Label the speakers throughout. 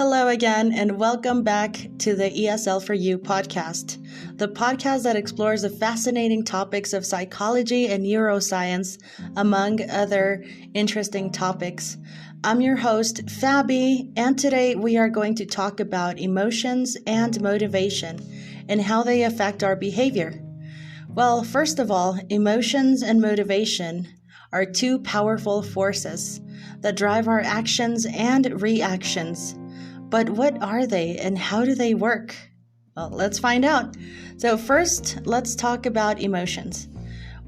Speaker 1: Hello again, and welcome back to the ESL for You podcast, the podcast that explores the fascinating topics of psychology and neuroscience, among other interesting topics. I'm your host, Faby, and today we are going to talk about emotions and motivation and how they affect our behavior. Well, first of all, emotions and motivation are two powerful forces that drive our actions and reactions. But what are they and how do they work? Well, let's find out. So first, let's talk about emotions.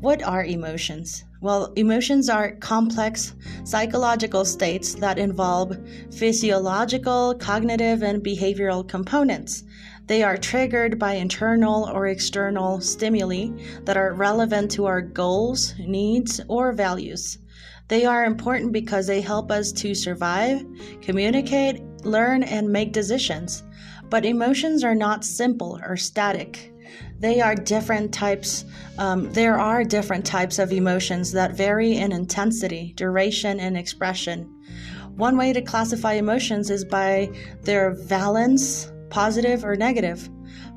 Speaker 1: What are emotions? Well, emotions are complex psychological states that involve physiological, cognitive, and behavioral components. They are triggered by internal or external stimuli that are relevant to our goals, needs, or values. They are important because they help us to survive, communicate, learn, and make decisions. But emotions are not simple or static. There are different types of emotions that vary in intensity, duration, and expression. One way to classify emotions is by their valence, positive or negative.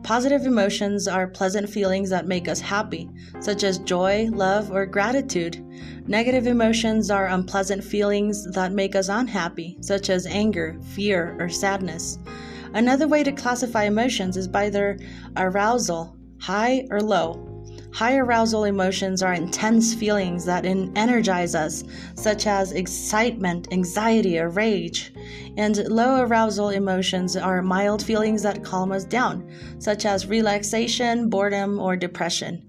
Speaker 1: Positive emotions are pleasant feelings that make us happy, such as joy, love, or gratitude. Negative emotions are unpleasant feelings that make us unhappy, such as anger, fear, or sadness. Another way to classify emotions is by their arousal, high or low. High arousal emotions are intense feelings that energize us, such as excitement, anxiety, or rage. And low arousal emotions are mild feelings that calm us down, such as relaxation, boredom, or depression.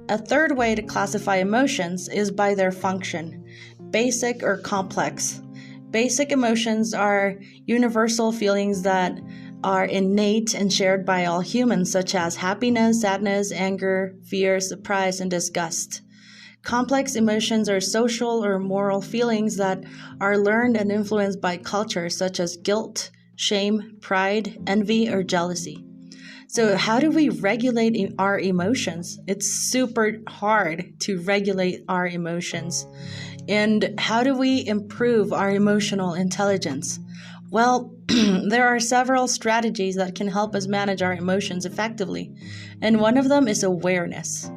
Speaker 1: A third way to classify emotions is by their function, basic or complex. Basic emotions are universal feelings that are innate and shared by all humans, such as happiness, sadness, anger, fear, surprise, and disgust. Complex emotions are social or moral feelings that are learned and influenced by culture, such as guilt, shame, pride, envy, or jealousy. So how do we regulate our emotions? It's super hard to regulate our emotions. And how do we improve our emotional intelligence? Well, there are several strategies that can help us manage our emotions effectively, and one of them is awareness.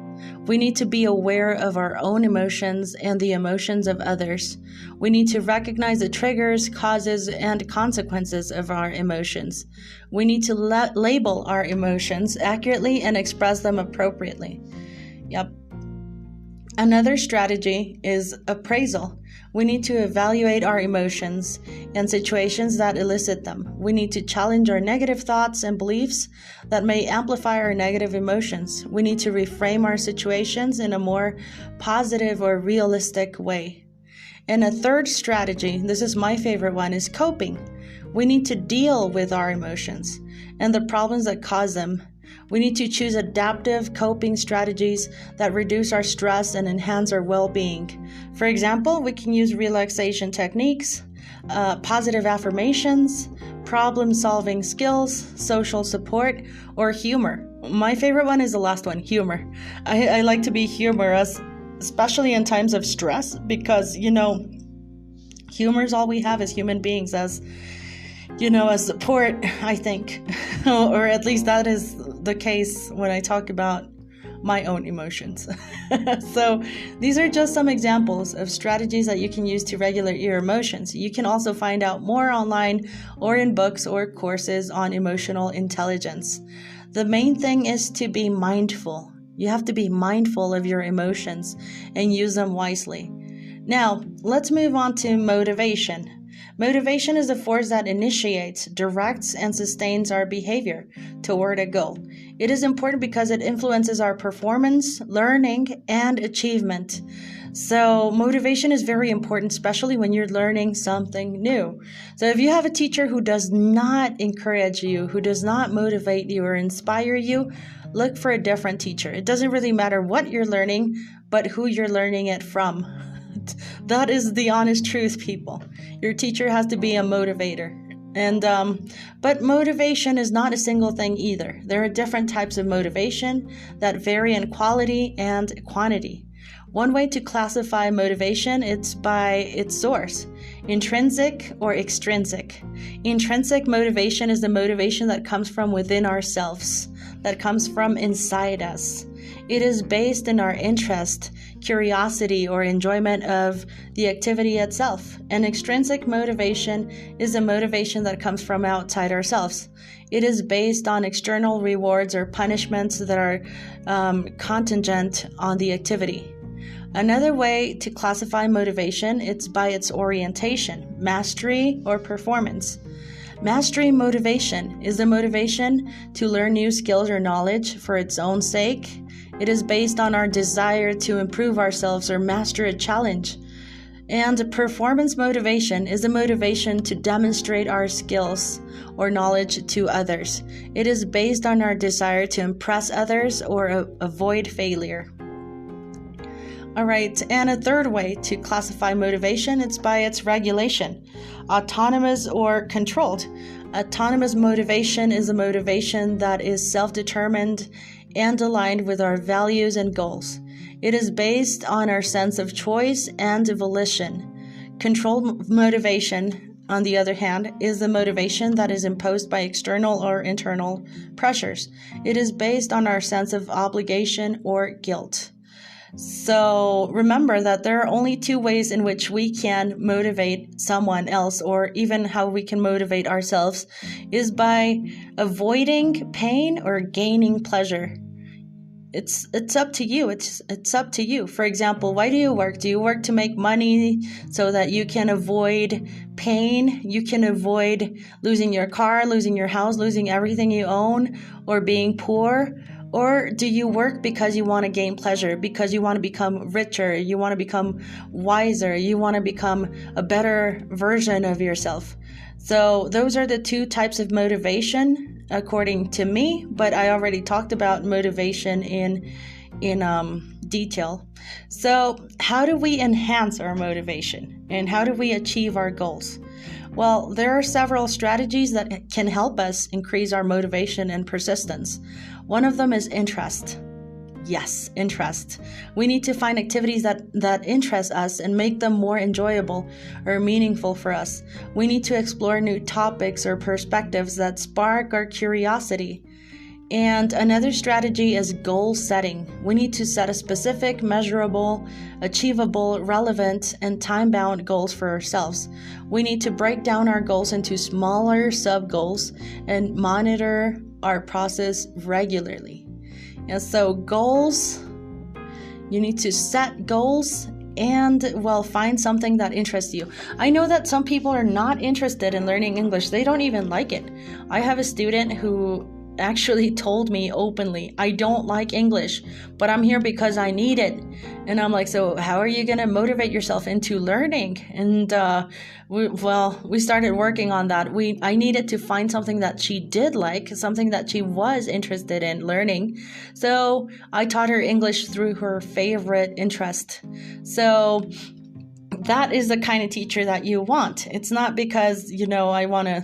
Speaker 1: We need to be aware of our own emotions and the emotions of others. We need to recognize the triggers, causes, and consequences of our emotions. We need to label our emotions accurately and express them appropriately. Another strategy is appraisal. We need to evaluate our emotions and situations that elicit them. We need to challenge our negative thoughts and beliefs that may amplify our negative emotions. We need to reframe our situations in a more positive or realistic way. And a third strategy, this is my favorite one, is coping. We need to deal with our emotions and the problems that cause them. We need to choose adaptive coping strategies that reduce our stress and enhance our well-being. For example, we can use relaxation techniques, positive affirmations, problem-solving skills, social support, or humor. My favorite one is the last one, humor. I like to be humorous, especially in times of stress, because, humor is all we have as human beings, as support, I think, or at least that is the case when I talk about my own emotions. So these are just some examples of strategies that you can use to regulate your emotions. You can also find out more online or in books or courses on emotional intelligence. The main thing is to be mindful. You have to be mindful of your emotions and use them wisely. Now, let's move on to motivation. Motivation is the force that initiates, directs, and sustains our behavior toward a goal. It is important because it influences our performance, learning, and achievement. So motivation is very important, especially when you're learning something new. So if you have a teacher who does not encourage you, who does not motivate you or inspire you, look for a different teacher. It doesn't really matter what you're learning, but who you're learning it from. That is the honest truth, people. Your teacher has to be a motivator. But motivation is not a single thing either. There are different types of motivation that vary in quality and quantity. One way to classify motivation is by its source. Intrinsic or extrinsic? Intrinsic motivation is the motivation that comes from within ourselves, that comes from inside us. It is based in our interest, curiosity, or enjoyment of the activity itself. And extrinsic motivation is a motivation that comes from outside ourselves. It is based on external rewards or punishments that are contingent on the activity. Another way to classify motivation is by its orientation, mastery, or performance. Mastery motivation is the motivation to learn new skills or knowledge for its own sake. It is based on our desire to improve ourselves or master a challenge. And performance motivation is a motivation to demonstrate our skills or knowledge to others. It is based on our desire to impress others or avoid failure. All right, and a third way to classify motivation is by its regulation, autonomous or controlled. Autonomous motivation is a motivation that is self-determined and aligned with our values and goals. It is based on our sense of choice and volition. Controlled motivation, on the other hand, is the motivation that is imposed by external or internal pressures. It is based on our sense of obligation or guilt. So remember that there are only two ways in which we can motivate someone else, or even how we can motivate ourselves, is by avoiding pain or gaining pleasure. It's up to you. It's up to you. For example, why do you work? Do you work to make money so that you can avoid pain? You can avoid losing your car, losing your house, losing everything you own, or being poor? Or do you work because you want to gain pleasure, because you want to become richer, you want to become wiser, you want to become a better version of yourself? So those are the two types of motivation, according to me, but I already talked about motivation in detail. So how do we enhance our motivation, and how do we achieve our goals? Well, there are several strategies that can help us increase our motivation and persistence. One of them is interest. Yes, interest. We need to find activities that interest us and make them more enjoyable or meaningful for us. We need to explore new topics or perspectives that spark our curiosity. And another strategy is goal setting. We need to set a specific, measurable, achievable, relevant, and time-bound goals for ourselves. We need to break down our goals into smaller sub-goals and monitor our process regularly. And so goals, you need to set goals and, find something that interests you. I know that some people are not interested in learning English. They don't even like it. I have a student who actually told me openly, I don't like English, but I'm here because I need it. And I'm like, so how are you going to motivate yourself into learning? And we started working on that. I needed to find something that she did like, something that she was interested in learning. So I taught her English through her favorite interest. So that is the kind of teacher that you want. It's not because, I want to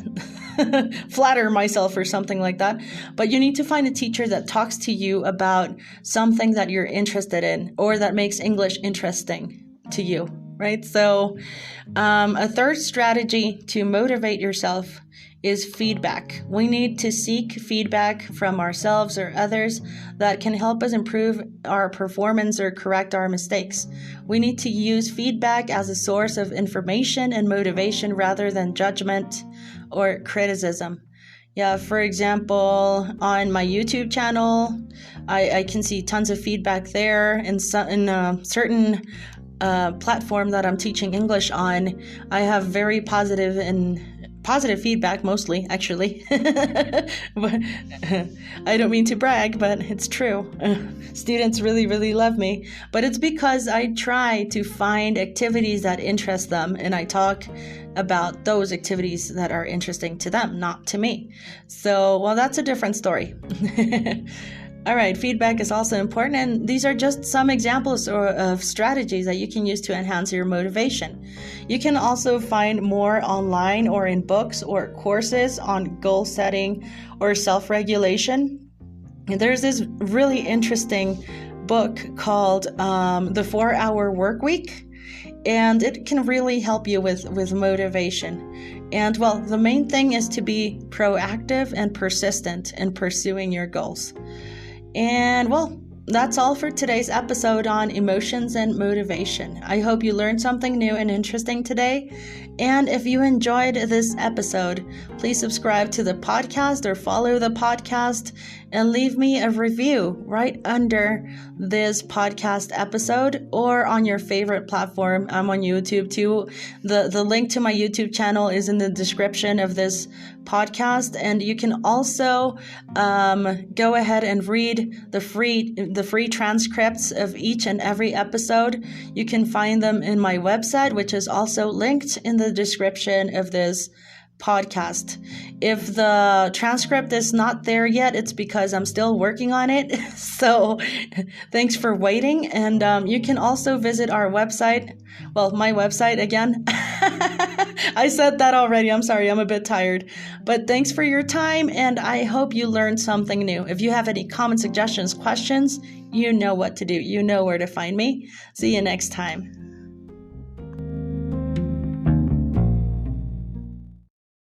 Speaker 1: flatter myself or something like that, but you need to find a teacher that talks to you about something that you're interested in or that makes English interesting to you, right? So a third strategy to motivate yourself is feedback. We need to seek feedback from ourselves or others that can help us improve our performance or correct our mistakes. We need to use feedback as a source of information and motivation rather than judgment or criticism. Yeah, for example, on my YouTube channel, I can see tons of feedback there. In a certain platform that I'm teaching English on, I have very positive feedback, mostly, actually. But I don't mean to brag, but it's true. Students really, really love me. But it's because I try to find activities that interest them, and I talk about those activities that are interesting to them, not to me. So, that's a different story. All right, feedback is also important, and these are just some examples of strategies that you can use to enhance your motivation. You can also find more online or in books or courses on goal setting or self-regulation. There's this really interesting book called The 4-Hour Workweek. and it can really help you with motivation. And well, the main thing is to be proactive and persistent in pursuing your goals. And well, that's all for today's episode on emotions and motivation. I hope you learned something new and interesting today. And if you enjoyed this episode, please subscribe to the podcast or follow the podcast and leave me a review right under this podcast episode or on your favorite platform. I'm on YouTube too. The link to my YouTube channel is in the description of this podcast, and you can also go ahead and read the free transcripts of each and every episode. You can find them in my website, which is also linked in the description of this podcast. If the transcript is not there yet, it's because I'm still working on it. So thanks for waiting. And you can also visit our website. Well, my website again. I said that already. I'm sorry. I'm a bit tired. But thanks for your time, and I hope you learned something new. If you have any comments, suggestions, questions, you know what to do. You know where to find me. See you next time.